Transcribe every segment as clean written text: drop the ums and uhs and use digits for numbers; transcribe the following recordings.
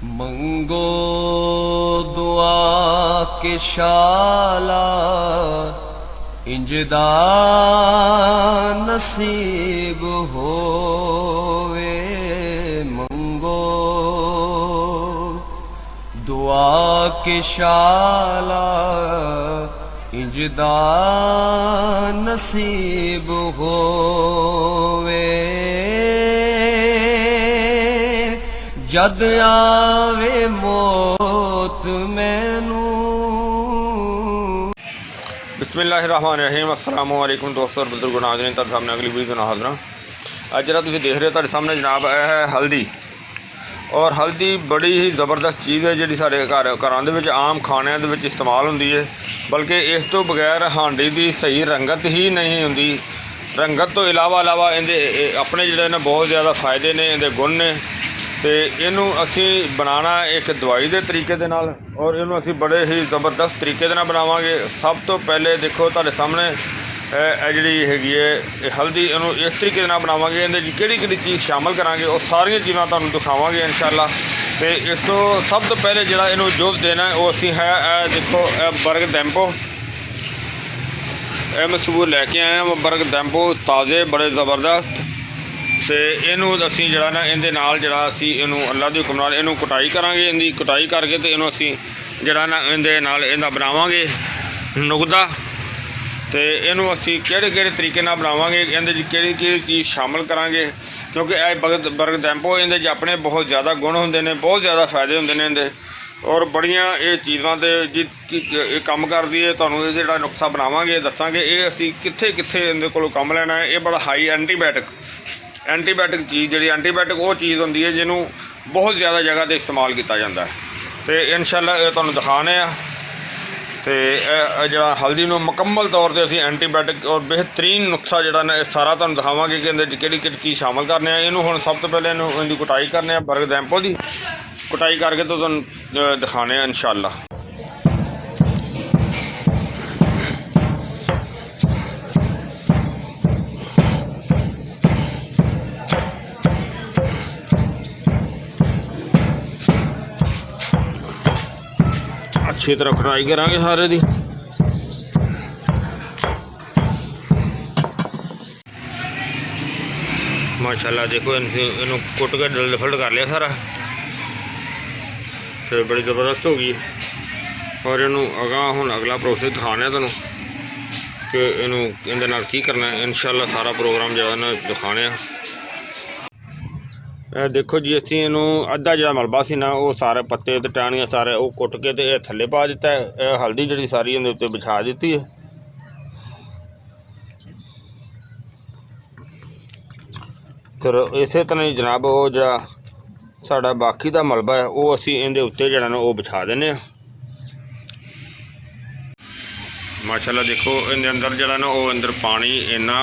मंगो दुआ के शाला इंजदा नसीब होवे। मंगो दुआ के शाला इंजदा नसीब होवे। जद आवे मौत मैनू। बिस्मिल्लाहिर्रहमानिर्रहीम। अस्सलाम वालेकुम दोस्तों और बुजुर्गों नाज़रीन, तुहाडे सामने अगली वीडियो नाल हाज़र हां। अज जिहड़ा तुसीं देख रहे हो तुहाडे सामने जनाब है हल्दी। और हल्दी बड़ी ही ज़बरदस्त चीज़ है जिहड़ी साडे घरां दे विच आम खाणिਆਂ दे विच इस्तेमाल हुंदी है। बल्कि इस तो बगैर हांडी दी सही रंगत ही नहीं हुंदी। रंगत तो इलावा इहदे अपने जिहड़े ने बहुत ज़्यादा फ़ायदे ने, इहदे गुण ने। तो इनू असी बनाना एक दवाई के तरीके दे नाल और इनू असी बड़े ही ज़बरदस्त तरीके दे नाल बनावांगे। सब तो पहले देखो तुहाडे सामने जिहड़ी हैगी है हल्दी, इनू इस तरीके दे नाल बनावांगे। इहदे च किहड़ी चीज़ शामिल करांगे वो सारियां चीज़ां तुहानूं दिखावांगे इंशाअल्लाह। तो इस तो सब तो पहले जिहड़ा इनू जो देना है वो असी है देखो बर्ग दैंपो मसूर लैके आए हैं। बर्ग दैंपो ताज़े बड़े ज़बरदस्त। तो इनू असी जरा ना इहदे नाल जरा असी इनू अल्लाह के हुक्म नाल इनू कटाई करांगे। इहदी कटाई करके तो इनू असी जरा ना इहदे नाल इहदा बनावांगे नुकदा। तो इनू असी किहड़े तरीके नाल बनावांगे, इहदे च किहड़ी चीज़ शामिल करांगे, क्योंकि यह बर्ग दैंपो इहदे च अपने बहुत ज़्यादा गुण हुंदे ने, बहुत ज़्यादा फायदे हुंदे ने इहदे। और बड़ियां ये चीज़ां दे काम करदी है। तुहानूं जिहड़ा नुस्खा बनावांगे दसांगे ये असी कित्थे इहदे कोलों काम लैना है। ये बड़ा हाई एंटीबायोटिक चीज़ जी एंटीबायोटिक वो चीज़ होंदी है जिन्हों बहुत ज़्यादा जगह पर इस्तेमाल किया जाता है। तो इंशाअल्लाह ये तुहानूं दिखाने आ। तो जरा हल्दी नूं मुकम्मल तौर पर असी एंटीबायोटिक और बेहतरीन नुस्खा जरा ना सारा तुहानूं दिखावांगे कि इहदे किहड़ी चीज़ शामिल करने आ। इनू हुण सब तो पहले इहदी कटाई करने बर्ग दैंपो की कटाई करके तो तुहानूं दिखाने इंशाअल्लाह। अच्छी तरह कटाई करांगे सारे दी। माशाल्लाह देखो इनू कुट के डलफल्ट कर लिया सारा। फिर बड़ी ज़बरदस्त हो गई। और इनू अगां हुण अगला प्रोसेस दिखाने तुहानूं कि इनू इहदे नाल की करना है। इंशाअल्लाह सारा प्रोग्राम जो ना दिखाने। देखो जी असी इनू अद्धा जो मलबा सी ना वो सारे पत्ते तो टहनियाँ सारे वो कुट के तो यह थले पा दिता है। हल्दी जी सारी इहदे उत्ते बिछा दी है। फिर इस तरह ही जनाब वो जो साडा बाकी का मलबा है वो असी इहदे उत्ते जिहड़ा ना वो बिछा देने। माशाल्लाह देखो इहदे अंदर जिहड़ा ना वो अंदर पानी इन्ना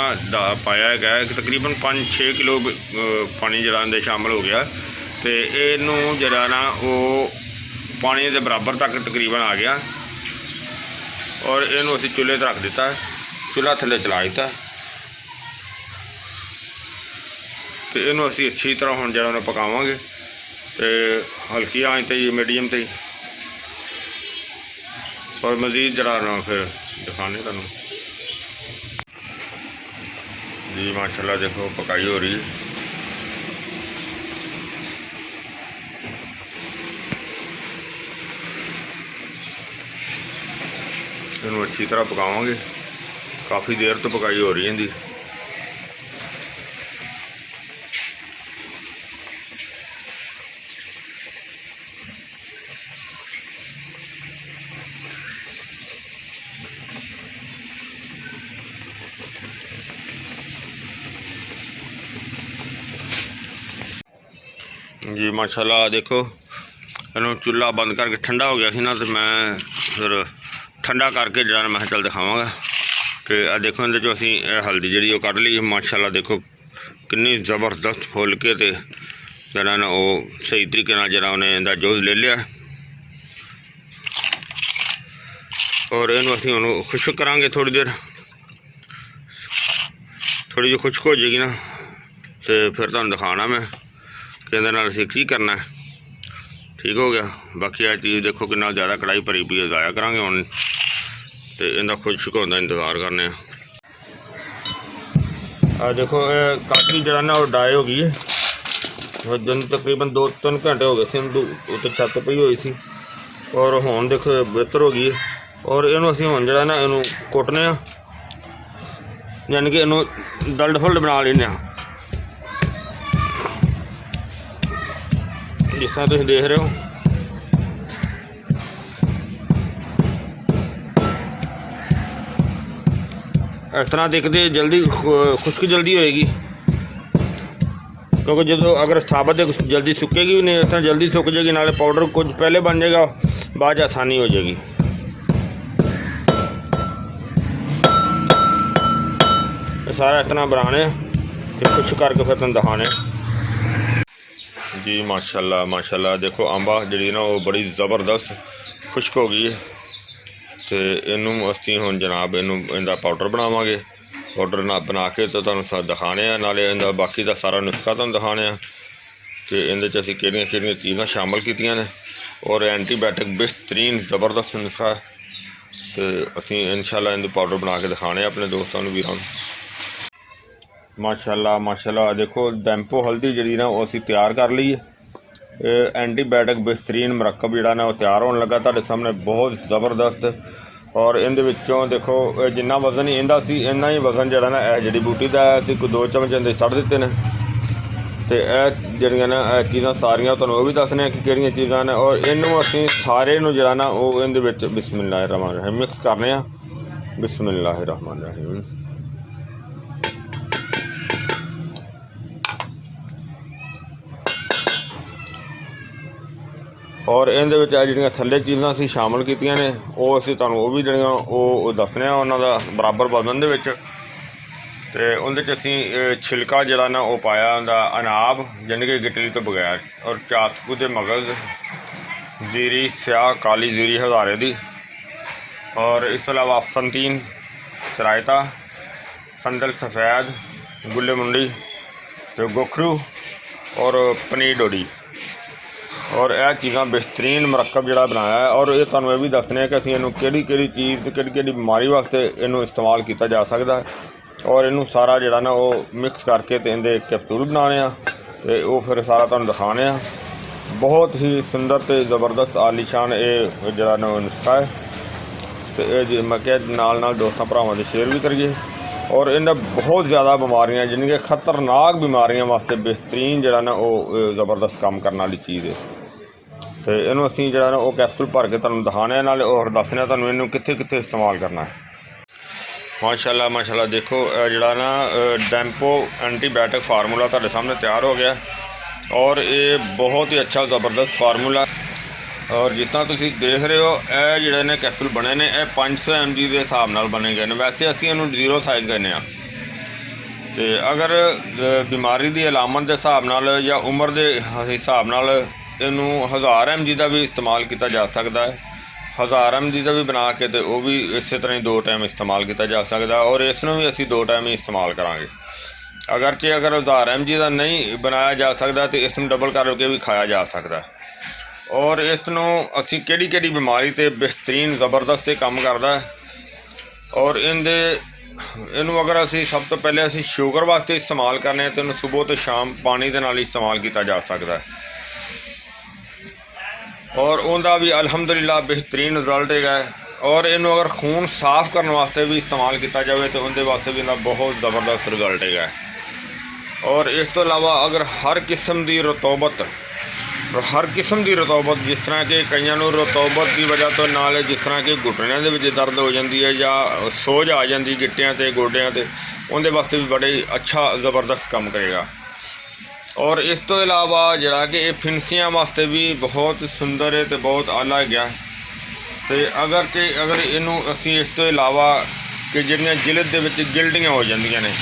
पाया है कि तकरीबन 5-6 किलो पानी जिहड़ा अंदर शामिल हो गया। तो इनू जिहड़ा ना वो पानी के बराबर तक तकरीबन आ गया। और इनू असी चूल्हे पर रख दिता है, चूल्हा थले चला दिता। तो इनू असी अच्छी तरह हुण जिहड़ा ना पकावांगे। तो हल्की आंच ते मीडियम ते और मज़ीद जरा ना फिर दिखाने तुहानूं जी। माशाल्लाह देखो पकाई हो रही है। इनू अच्छी तरह पकावांगे। काफ़ी देर तो पकाई हो रही है इहदी। जी माशाल्लाह देखो इनू चूल्हा बंद करके ठंडा हो गया सी ना, तो मैं फिर ठंडा करके जरा मैं चल दिखावांगा कि देखो इहदे चों असी हल्दी जी कढ़ ली। माशाल्लाह देखो कितनी ज़बरदस्त फुल के तो जरा ना वो सही तरीके नाल जरा उन्हें इहदा जुज़ ले लिया। और इनू असी हुण खुश्क करांगे थोड़ी देर। थोड़ी जी खुश्क हो जाएगी ना तो फिर तुहानूं दिखाना मैं कि इहदे नाल असीं की करना है। ठीक हो गया। बाकी यह चीज़ देखो कि ज़्यादा कढ़ाई भरी पी है, जाया करांगे हुण तो इनका खुश्क होने इंतज़ार करने। आ देखो काफ़ी जरा ना वो डाई हो गई है, दिन तकरीबन 2-3 घंटे हो गए सी उत्ते छत पई हुई सी और हुण देखो बेहतर हो गई है। और इनू असीं हुण जरा ना इनू कुटने आ, यानी कि इनू डल्ड फुल्ड बना लेने आ। जिस तरह तुम देख रहे हो इस तरह देखते जल्दी खुश्क जल्दी होएगी, क्योंकि जो अगर साबत जल्दी सुकेगी भी नहीं, इस तरह जल्दी सुक जाएगी, नाले पाउडर कुछ पहले बन जाएगा, बाद आसानी हो जाएगी। सारा इस तरह बनाने तो खुश करके फिर तुम दिखाने जी। माशाल्लाह माशाल्लाह देखो अंबा जी ना वो बड़ी ज़बरदस्त खुश्क हो गई है। तो इनू असी हुण जनाब इनू इनका पाउडर बनावांगे, पाउडर ना बना के तो तुहानूं दिखाने आ, नाले इनका बाकी का सारा नुस्खा तुहानूं दिखाने आ कि इहदे च असीं किहड़ियां चीज़ां शामिल कीतियां ने। और एंटीबायोटिक बेहतरीन ज़बरदस्त नुस्खा है। तो असीं इंशाअल्लाह इनका पाउडर बना के दिखाने अपने दोस्तों नूं वीरां नूं। माशाल्लाह माशाल्लाह देखो डैंपो हल्दी जी ना वो असीं तैयार कर ली है। एंटीबायोटिक बेहतरीन मुरक्कब जिहड़ा ना वो तैयार होने लगा तुहाडे सामने, बहुत ज़बरदस्त। और इहदे विच्चों देखो जिन्ना वजन ही इहदा सी इन्ना ही वजन जिहड़ा ना यह जड़ी बूटी का है, असीं कोई 2 चमच इहदे सड़ दित्ते ने। तो यह जिहड़ियां ना चीज़ां सारियां तुहानूं वो भी दसने कि किहड़ियां चीज़ां ने। और इनू असीं सारे नूं जिहड़ा ना वो इहदे विच बिस्मिल्लाहिर्रहमानिर्रहीम मिक्स करने आ। बिस्मिल्लाहिर्रहमानिर्रहीम। और इहदे विच जिहड़ियां थल्ले चीज़ां असीं शामिल कीतियां ने वो असीं तुहानूं वो भी जिहड़ियां वो दसने आ उन्हां दा बराबर वजन दे विच। ते उहदे च असीं छिलका जिहड़ा ना वो पाया उहदा अनाब यानी कि गिटली तो बगैर, और चासकू ते मगज़, जीरी स्याह काली जीरी हज़ारे दी, और इस तो इलावा संतीन सरायता, संदल सफ़ैद, गुल्ले मुंडी, तो गोखरू और पनीर डोडी। और यह चीज़ां बेहतरीन मुरक्कब जिहड़ा बनाया है। और ये तुहानूं भी दसने कि असीं इहनूं किहड़ी चीज़ ते किहड़ी बीमारी वास्ते इहनूं इस्तेमाल किया जा सकता है। और इनू सारा जिहड़ा ना वो मिक्स करके तो इहदे कैप्सूल बनाने आ, ते वो फिर सारा तुहानूं दिखाने आ। बहुत ही सुंदर ते ज़बरदस्त आलीशान ये जिहड़ा ना नुस्खा है। तो ये मैं क्या नाल नाल दोस्तों भरावां दे शेयर भी करिए। और इन्हें बहुत ज़्यादा बीमारियां जिन्हें कि खतरनाक बीमारियां वास्ते बेहतरीन जिहड़ा ना वो ज़बरदस्त काम करने वाली चीज़ है। तो इनू असीं जिहड़ा ना वो कैप्सूल भर के तुहानूं दिखाने नाले और दसने तुहानूं इनू कित्थे कित्थे इस्तेमाल करना है। माशाल्लाह माशाल्लाह देखो जिहड़ा ना डैंपो एंटीबायोटिक फार्मूला तुहाडे सामने तैयार हो गया। और ये बहुत ही अच्छा ज़बरदस्त फार्मूला। और जिस तरह तुसीं देख रहे हो यह जिहड़े ने कैप्सूल बने ने यह 500 mg के हिसाब नाल बने गए हैं। वैसे असीं इहनूं 0 साइज़ कहने आ। तो अगर बीमारी की अलामत के हिसाब नाल या उम्र के हिसाब नाल इनू 1000 mg का भी इस्तेमाल किया जा सकता है। 1000 mg का भी बना के तो वह भी इस तरह ही 2 टाइम इस्तेमाल किया जा सकता है। और इसनों भी असीं 2 टाइम ही इस्तेमाल करांगे। अगरचे अगर 1000 mg का नहीं बनाया जा सकता तो इसनों डबल करके भी खाया जा सकता है। और इसनों असीं किहड़ी बीमारी ते बेहतरीन ज़बरदस्त काम करता है। और इनू अगर असीं सब तो पहले असीं शुगर वास्ते इस्तेमाल करने तो इन्हूं सुबह तो शाम पानी दे नाल इस्तेमाल किया जा सकता है। और उनका भी अल्हम्दुलिल्लाह बेहतरीन रिजल्ट है। और इनू अगर खून साफ़ करने वास्ते भी इस्तेमाल किया जाए तो उनके वास्ते भी इनका बहुत ज़बरदस्त रिजल्ट है। और इस तो अलावा अगर हर किस्म की रतौबत जिस तरह के कईयां नूं रतौबत की वजह तो नाल जिस तरह के घुटनों के विच दर्द हो जाती है या सोज आ जाती गिट्टियां ते गोडियां ते, उनके वास्ते भी बड़े अच्छा ज़बरदस्त काम करेगा। और इस तो इलावा जिहड़ा कि ये फिनसियां वास्ते भी बहुत सुंदर है तो बहुत आला है। तो अगर इनू असीं इस तो इलावा कि जिहड़ियां जिलद दे विच गिल्टियां हो जांदियां ने,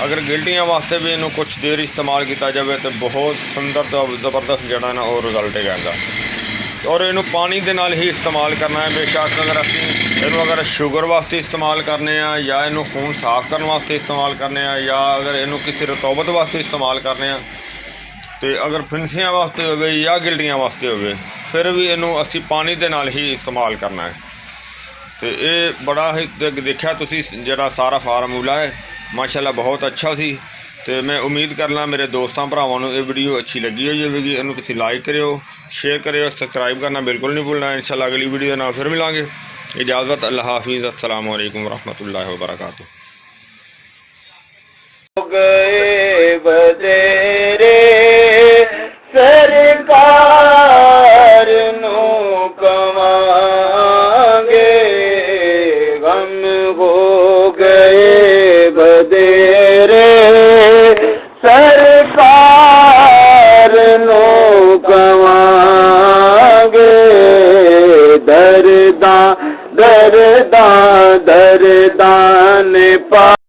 अगर गिल्टियां वास्ते भी इनू कुछ देर इस्तेमाल किया जाए तो बहुत सुंदर तो ज़बरदस्त जिहड़ा ना वो रिजल्ट है इहदा। और इनू पानी दे नाल ही इस्तेमाल करना है बेशक। अगर असीं इनू अगर शुगर वास्ते इस्तेमाल करने या इनू खून साफ़ करने वास्ते इस्तेमाल करने या अगर इनू किसी रतौबत वास्ते इस्तेमाल करने तो अगर फिनसियां वास्ते हो या गिल्टियां वास्ते हो फिर भी इनू असी पानी के नाल ही इस्तेमाल करना है। तो ये बड़ा ही देखा तुसी जरा सारा फार्मूला है माशाल्लाह बहुत अच्छा सी। तो मैं उम्मीद करना मेरे दोस्तों भरावां नूं ये वीडियो अच्छी लगी हुई होगी। इनू तुसी लाइक करियो, शेयर करियो, सब्सक्राइब करना बिल्कुल नहीं भूलना। इंशाल्लाह अगली वीडियो के नाल फिर मिलांगे। इजाज़त, अल्लाह हाफिज़, अस्सलाम वालेकुम रहमतुल्लाहि व बरकातुहू। गए बदे